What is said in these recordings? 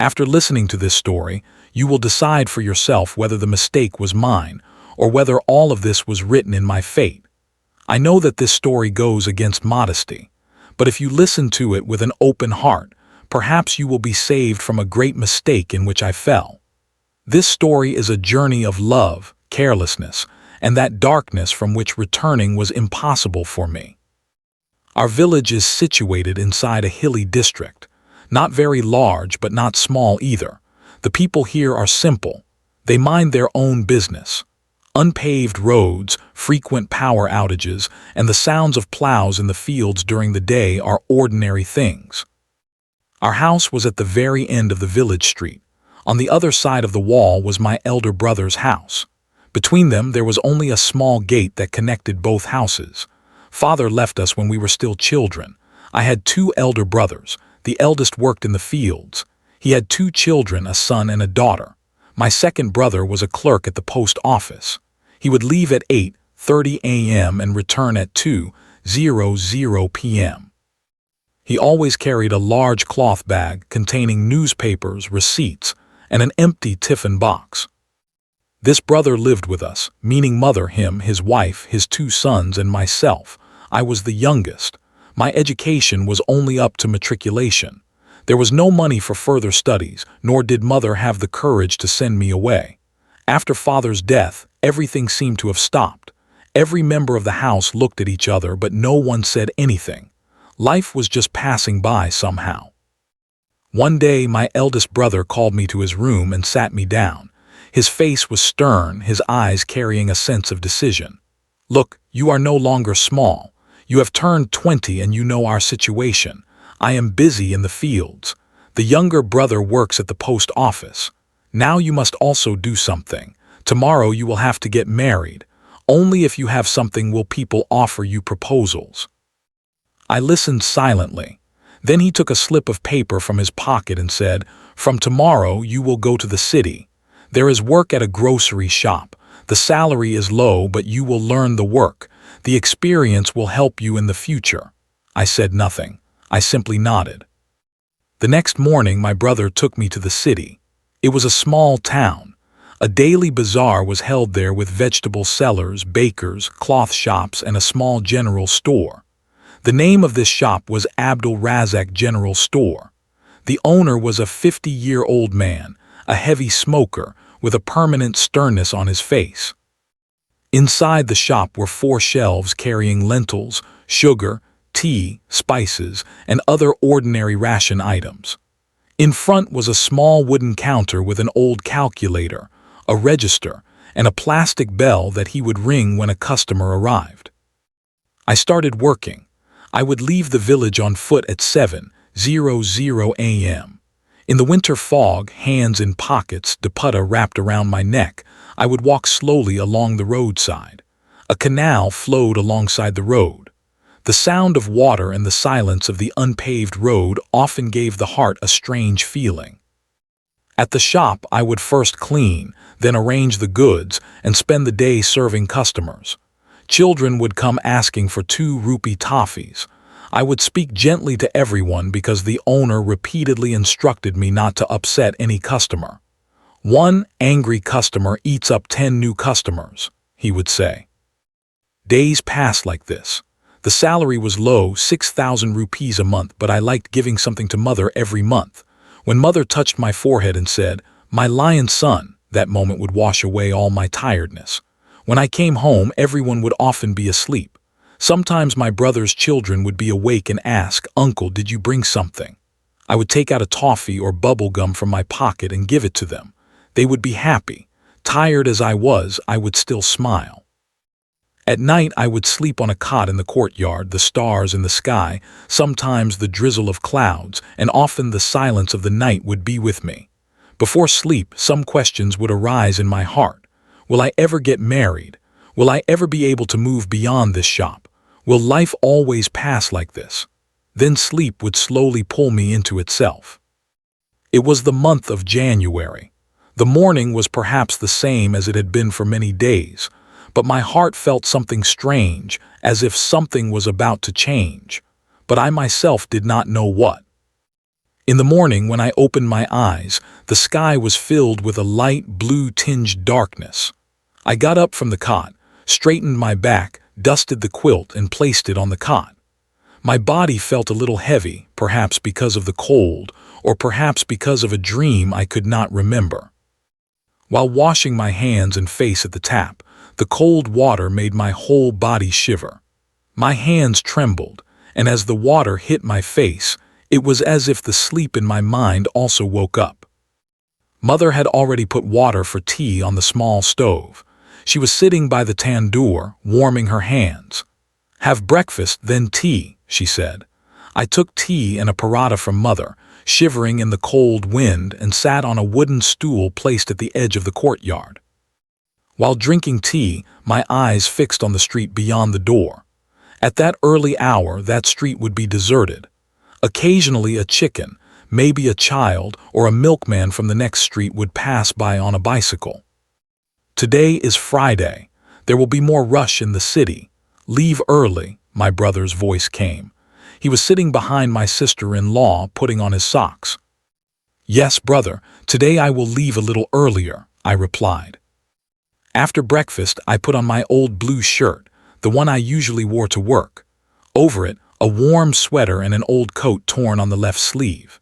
After listening to this story, you will decide for yourself whether the mistake was mine or whether all of this was written in my fate. I know that this story goes against modesty, but if you listen to it with an open heart, perhaps you will be saved from a great mistake in which I fell. This story is a journey of love, carelessness, and that darkness from which returning was impossible for me. Our village is situated inside a hilly district, not very large but not small either. The people here are simple. They mind their own business. Unpaved roads, frequent power outages, and the sounds of plows in the fields during the day are ordinary things. Our house was at the very end of the village street. On the other side of the wall was my elder brother's house. Between them there was only a small gate that connected both houses. Father left us when we were still children. I had two elder brothers. The eldest worked in the fields. He had two children, a son and a daughter. My second brother was a clerk at the post office. He would leave at 8:30 a.m. and return at 2:00 p.m. He always carried a large cloth bag containing newspapers, receipts, and an empty tiffin box. This brother lived with us, meaning mother, him, his wife, his two sons, and myself. I was the youngest. My education was only up to matriculation. There was no money for further studies, nor did mother have the courage to send me away. After father's death, everything seemed to have stopped. Every member of the house looked at each other, but no one said anything. Life was just passing by somehow. One day, my eldest brother called me to his room and sat me down. His face was stern, his eyes carrying a sense of decision. "Look, you are no longer small. You have turned 20 and you know our situation. I am busy in the fields. The younger brother works at the post office. Now you must also do something. Tomorrow you will have to get married. Only if you have something will people offer you proposals." I listened silently. Then he took a slip of paper from his pocket and said, "From tomorrow you will go to the city. There is work at a grocery shop. The salary is low, but you will learn the work. The experience will help you in the future." I said nothing. I simply nodded. The next morning my brother took me to the city. It was a small town. A daily bazaar was held there with vegetable sellers, bakers, cloth shops, and a small general store. The name of this shop was Abdul Razak General Store. The owner was a 50-year-old man, a heavy smoker, with a permanent sternness on his face. Inside the shop were 4 shelves carrying lentils, sugar, tea, spices, and other ordinary ration items. In front was a small wooden counter with an old calculator, a register, and a plastic bell that he would ring when a customer arrived. I started working. I would leave the village on foot at 7:00 a.m. In the winter fog, hands in pockets, dupatta wrapped around my neck, I would walk slowly along the roadside. A canal flowed alongside the road. The sound of water and the silence of the unpaved road often gave the heart a strange feeling. At the shop, I would first clean, then arrange the goods, and spend the day serving customers. Children would come asking for 2 rupee toffees. I would speak gently to everyone because the owner repeatedly instructed me not to upset any customer. "One angry customer eats up 10 new customers," he would say. Days passed like this. The salary was low, 6,000 rupees a month, but I liked giving something to mother every month. When mother touched my forehead and said, "My lion son," that moment would wash away all my tiredness. When I came home, everyone would often be asleep. Sometimes my brother's children would be awake and ask, "Uncle, did you bring something?" I would take out a toffee or bubble gum from my pocket and give it to them. They would be happy. Tired as I was, I would still smile. At night I would sleep on a cot in the courtyard, the stars in the sky, sometimes the drizzle of clouds, and often the silence of the night would be with me. Before sleep, some questions would arise in my heart. Will I ever get married? Will I ever be able to move beyond this shop? Will life always pass like this? Then sleep would slowly pull me into itself. It was the month of January. The morning was perhaps the same as it had been for many days, but my heart felt something strange, as if something was about to change, but I myself did not know what. In the morning, when I opened my eyes, the sky was filled with a light blue-tinged darkness. I got up from the cot, straightened my back, dusted the quilt, and placed it on the cot. My body felt a little heavy, perhaps because of the cold, or perhaps because of a dream I could not remember. While washing my hands and face at the tap, the cold water made my whole body shiver. My hands trembled, and as the water hit my face, it was as if the sleep in my mind also woke up. Mother had already put water for tea on the small stove. She was sitting by the tandoor, warming her hands. "Have breakfast, then tea," she said. I took tea and a paratha from Mother, shivering in the cold wind, and sat on a wooden stool placed at the edge of the courtyard. While drinking tea, my eyes fixed on the street beyond the door. At that early hour, that street would be deserted. Occasionally a chicken, maybe a child, or a milkman from the next street would pass by on a bicycle. Today is Friday. There will be more rush in the city. Leave early, my brother's voice came. He was sitting behind my sister-in-law, putting on his socks. "Yes, brother, today I will leave a little earlier," I replied. After breakfast, I put on my old blue shirt, the one I usually wore to work. Over it, a warm sweater and an old coat torn on the left sleeve.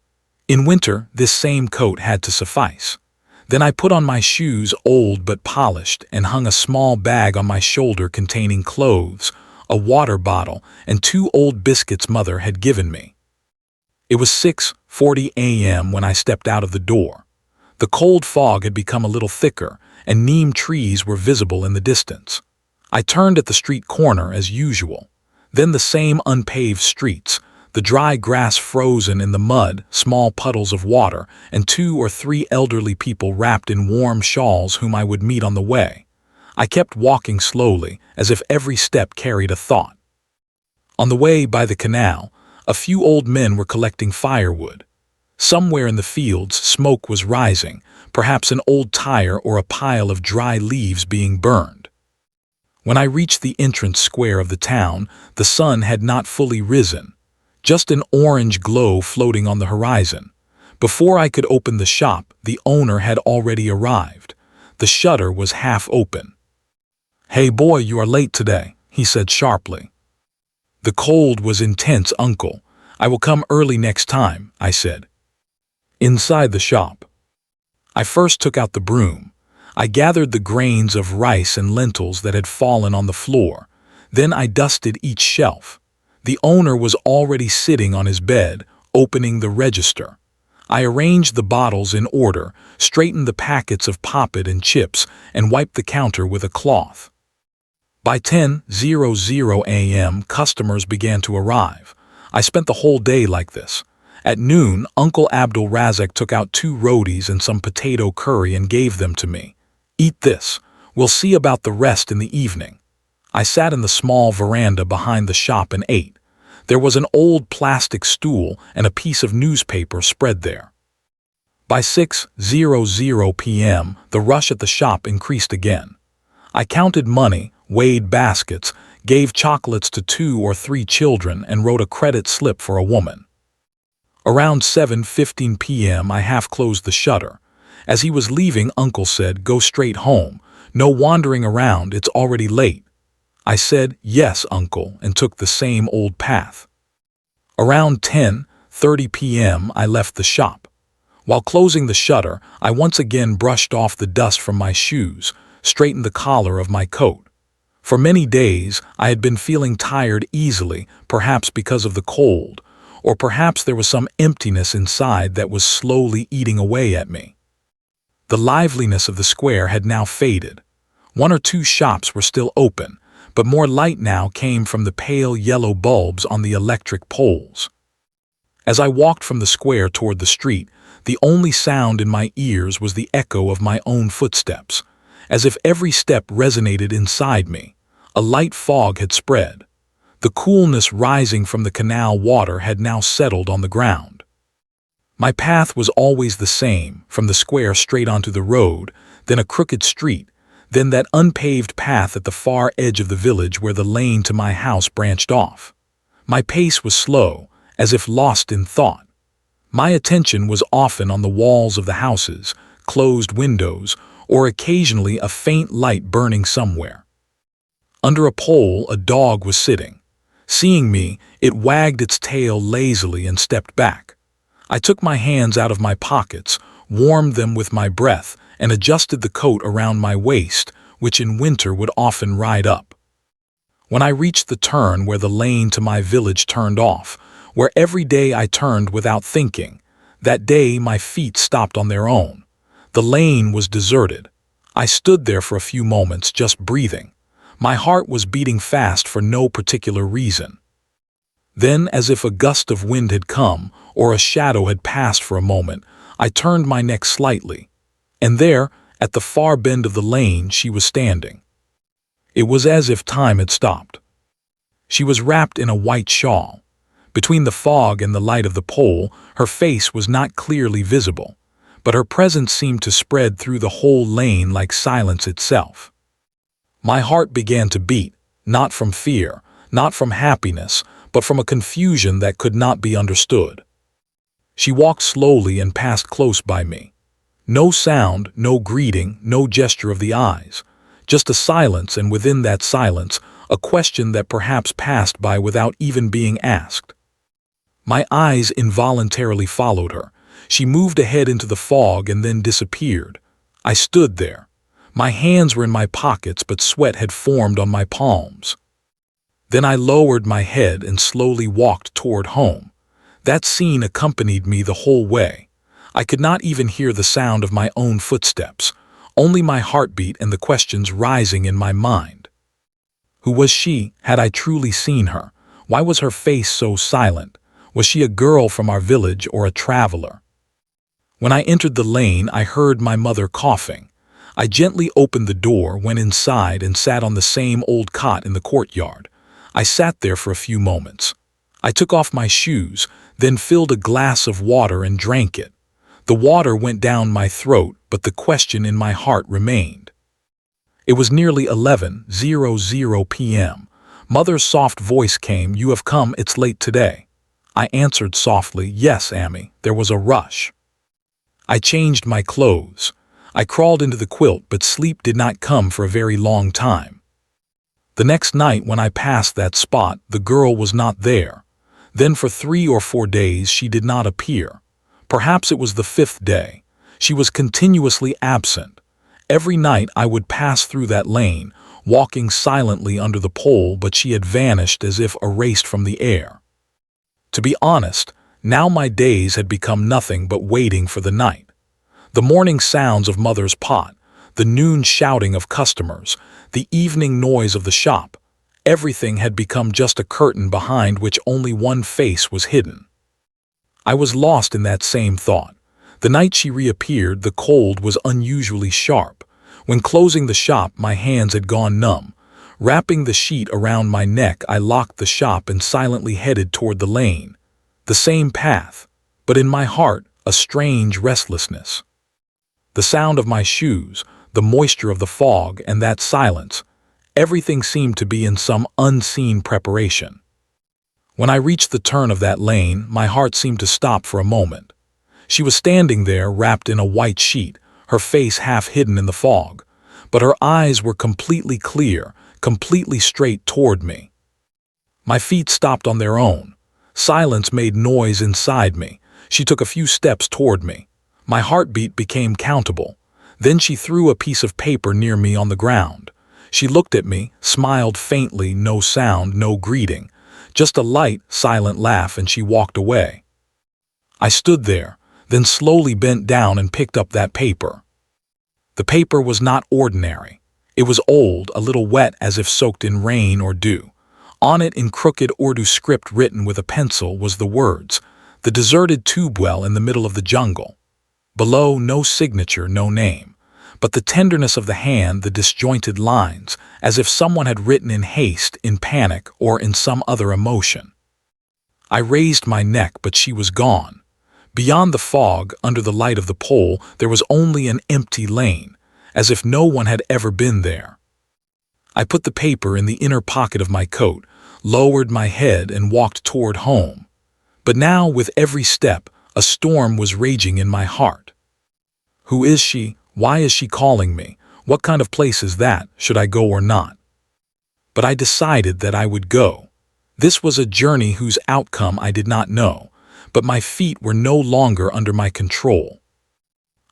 In winter, this same coat had to suffice. Then I put on my shoes, old but polished, and hung a small bag on my shoulder containing clothes, a water bottle, and 2 old biscuits Mother had given me. It was 6:40 a.m. when I stepped out of the door. The cold fog had become a little thicker, and neem trees were visible in the distance. I turned at the street corner as usual. Then the same unpaved streets, the dry grass frozen in the mud, small puddles of water, and 2 or 3 elderly people wrapped in warm shawls whom I would meet on the way. I kept walking slowly, as if every step carried a thought. On the way by the canal, a few old men were collecting firewood. Somewhere in the fields, smoke was rising, perhaps an old tire or a pile of dry leaves being burned. When I reached the entrance square of the town, the sun had not fully risen, just an orange glow floating on the horizon. Before I could open the shop, the owner had already arrived. The shutter was half open. "Hey boy, you are late today," he said sharply. "The cold was intense, uncle. I will come early next time," I said. Inside the shop, I first took out the broom. I gathered the grains of rice and lentils that had fallen on the floor. Then I dusted each shelf. The owner was already sitting on his bed, opening the register. I arranged the bottles in order, straightened the packets of poppet and chips, and wiped the counter with a cloth. By 10:00 a.m., customers began to arrive. I spent the whole day like this. At noon, Uncle Abdul Razak took out 2 rotis and some potato curry and gave them to me. "Eat this. We'll see about the rest in the evening." I sat in the small veranda behind the shop and ate. There was an old plastic stool and a piece of newspaper spread there. By 6:00 p.m., the rush at the shop increased again. I counted money, weighed baskets, gave chocolates to 2 or 3 children, and wrote a credit slip for a woman. Around 7:15 p.m., I half closed the shutter. As he was leaving, Uncle said, "Go straight home. No wandering around, it's already late." I said, "Yes, Uncle," and took the same old path. Around 10:30 p.m., I left the shop. While closing the shutter, I once again brushed off the dust from my shoes, straightened the collar of my coat. For many days, I had been feeling tired easily, perhaps because of the cold, or perhaps there was some emptiness inside that was slowly eating away at me. The liveliness of the square had now faded. 1 or 2 shops were still open, but more light now came from the pale yellow bulbs on the electric poles. As I walked from the square toward the street, the only sound in my ears was the echo of my own footsteps, as if every step resonated inside me. A light fog had spread. The coolness rising from the canal water had now settled on the ground. My path was always the same, from the square straight onto the road, then a crooked street, then that unpaved path at the far edge of the village where the lane to my house branched off. My pace was slow, as if lost in thought. My attention was often on the walls of the houses, closed windows, or occasionally a faint light burning somewhere. Under a pole, a dog was sitting. Seeing me, it wagged its tail lazily and stepped back. I took my hands out of my pockets, warmed them with my breath, and adjusted the coat around my waist, which in winter would often ride up. When I reached the turn where the lane to my village turned off, where every day I turned without thinking, that day my feet stopped on their own. The lane was deserted. I stood there for a few moments, just breathing. My heart was beating fast for no particular reason. Then, as if a gust of wind had come, or a shadow had passed for a moment, I turned my neck slightly. And there, at the far bend of the lane, she was standing. It was as if time had stopped. She was wrapped in a white shawl. Between the fog and the light of the pole, her face was not clearly visible, but her presence seemed to spread through the whole lane like silence itself. My heart began to beat, not from fear, not from happiness, but from a confusion that could not be understood. She walked slowly and passed close by me. No sound, no greeting, no gesture of the eyes. Just a silence, and within that silence, a question that perhaps passed by without even being asked. My eyes involuntarily followed her. She moved ahead into the fog and then disappeared. I stood there. My hands were in my pockets, but sweat had formed on my palms. Then I lowered my head and slowly walked toward home. That scene accompanied me the whole way. I could not even hear the sound of my own footsteps, only my heartbeat and the questions rising in my mind. Who was she? Had I truly seen her? Why was her face so silent? Was she a girl from our village or a traveler? When I entered the lane, I heard my mother coughing. I gently opened the door, went inside, and sat on the same old cot in the courtyard. I sat there for a few moments. I took off my shoes, then filled a glass of water and drank it. The water went down my throat, but the question in my heart remained. It was nearly 11:00 p.m. Mother's soft voice came, "You have come, it's late today." I answered softly, "Yes, Ammy." There was a rush. I changed my clothes. I crawled into the quilt, but sleep did not come for a very long time. The next night when I passed that spot, the girl was not there. Then for 3 or 4 days she did not appear. Perhaps it was the 5th day. She was continuously absent. Every night I would pass through that lane, walking silently under the pole, but she had vanished as if erased from the air. To be honest, now my days had become nothing but waiting for the night. The morning sounds of Mother's pot, the noon shouting of customers, the evening noise of the shop, everything had become just a curtain behind which only one face was hidden. I was lost in that same thought. The night she reappeared, the cold was unusually sharp. When closing the shop, my hands had gone numb. Wrapping the sheet around my neck, I locked the shop and silently headed toward the lane. The same path, but in my heart, a strange restlessness. The sound of my shoes, the moisture of the fog, and that silence, everything seemed to be in some unseen preparation. When I reached the turn of that lane, my heart seemed to stop for a moment. She was standing there, wrapped in a white sheet, her face half hidden in the fog, but her eyes were completely clear, completely straight toward me. My feet stopped on their own. Silence made noise inside me. She took a few steps toward me. My heartbeat became countable. Then she threw a piece of paper near me on the ground. She looked at me, smiled faintly, no sound, no greeting, just a light, silent laugh, and she walked away. I stood there, then slowly bent down and picked up that paper. The paper was not ordinary. It was old, a little wet as if soaked in rain or dew. On it, in crooked Urdu script written with a pencil, was the words, "The deserted tubewell in the middle of the jungle." Below, no signature, no name, but the tenderness of the hand, the disjointed lines, as if someone had written in haste, in panic, or in some other emotion. I raised my neck, but she was gone. Beyond the fog, under the light of the pole, there was only an empty lane, as if no one had ever been there. I put the paper in the inner pocket of my coat, lowered my head, and walked toward home. But now, with every step, A storm was raging in my heart. Who is she? Why is she calling me? What kind of place is that? Should I go or not? But I decided that I would go. This was a journey whose outcome I did not know, but my feet were no longer under my control.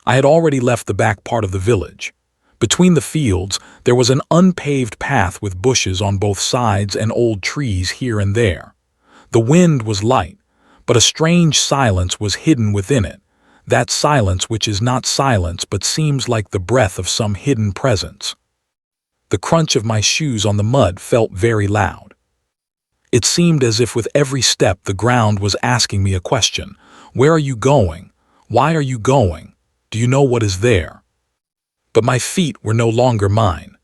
I had already left the back part of the village. Between the fields, there was an unpaved path with bushes on both sides and old trees here and there. The wind was light, but a strange silence was hidden within it, that silence which is not silence but seems like the breath of some hidden presence. The crunch of my shoes on the mud felt very loud. It seemed as if with every step the ground was asking me a question. Where are you going? Why are you going? Do you know what is there? But my feet were no longer mine.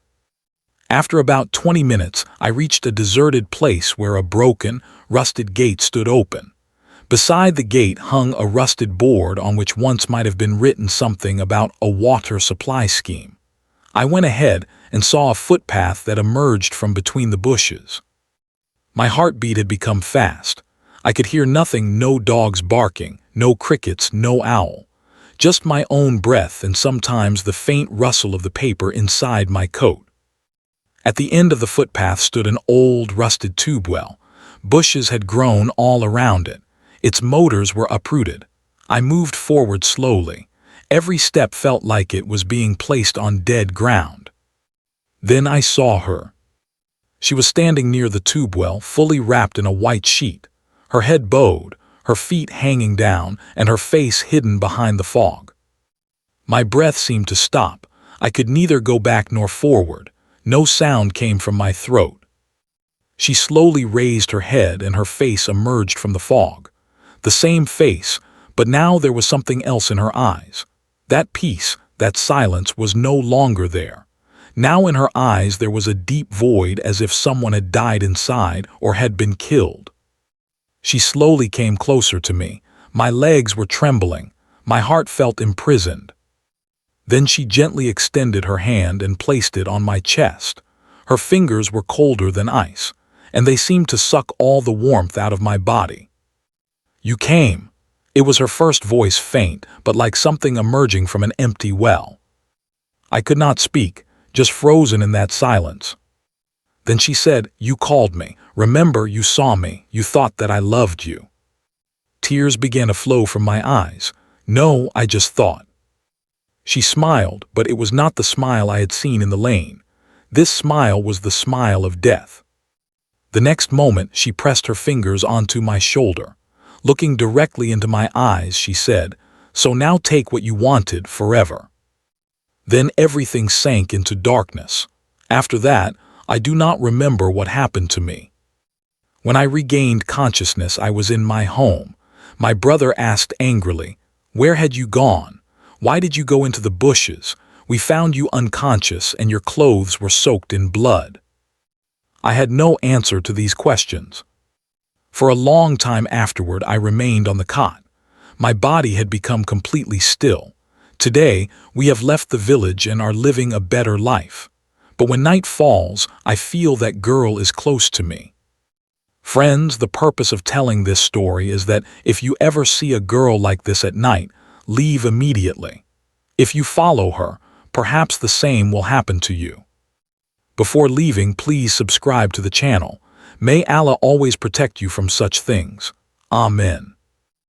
After about 20 minutes, I reached a deserted place where a broken, rusted gate stood open. Beside the gate hung a rusted board on which once might have been written something about a water supply scheme. I went ahead and saw a footpath that emerged from between the bushes. My heartbeat had become fast. I could hear nothing, no dogs barking, no crickets, no owl. Just my own breath and sometimes the faint rustle of the paper inside my coat. At the end of the footpath stood an old, rusted tubewell. Bushes had grown all around it. Its motors were uprooted. I moved forward slowly. Every step felt like it was being placed on dead ground. Then I saw her. She was standing near the tubewell, fully wrapped in a white sheet, her head bowed, her feet hanging down, and her face hidden behind the fog. My breath seemed to stop. I could neither go back nor forward. No sound came from my throat. She slowly raised her head and her face emerged from the fog. The same face, but now there was something else in her eyes. That peace, that silence was no longer there. Now in her eyes there was a deep void, as if someone had died inside or had been killed. She slowly came closer to me. My legs were trembling. My heart felt imprisoned. Then she gently extended her hand and placed it on my chest. Her fingers were colder than ice, and they seemed to suck all the warmth out of my body. "You came." It was her first voice, faint, but like something emerging from an empty well. I could not speak, just frozen in that silence. Then she said, "You called me. Remember, you saw me. You thought that I loved you." Tears began to flow from my eyes. "No, I just thought." She smiled, but it was not the smile I had seen in the lane. This smile was the smile of death. The next moment, she pressed her fingers onto my shoulder. Looking directly into my eyes, she said, "So now take what you wanted forever." Then everything sank into darkness. After that, I do not remember what happened to me. When I regained consciousness, I was in my home. My brother asked angrily, "Where had you gone? Why did you go into the bushes? We found you unconscious and your clothes were soaked in blood." I had no answer to these questions. For a long time afterward, I remained on the cot. My body had become completely still. Today, we have left the village and are living a better life. But when night falls, I feel that girl is close to me. Friends, the purpose of telling this story is that if you ever see a girl like this at night, leave immediately. If you follow her, perhaps the same will happen to you. Before leaving, please subscribe to the channel. May Allah always protect you from such things. Amen.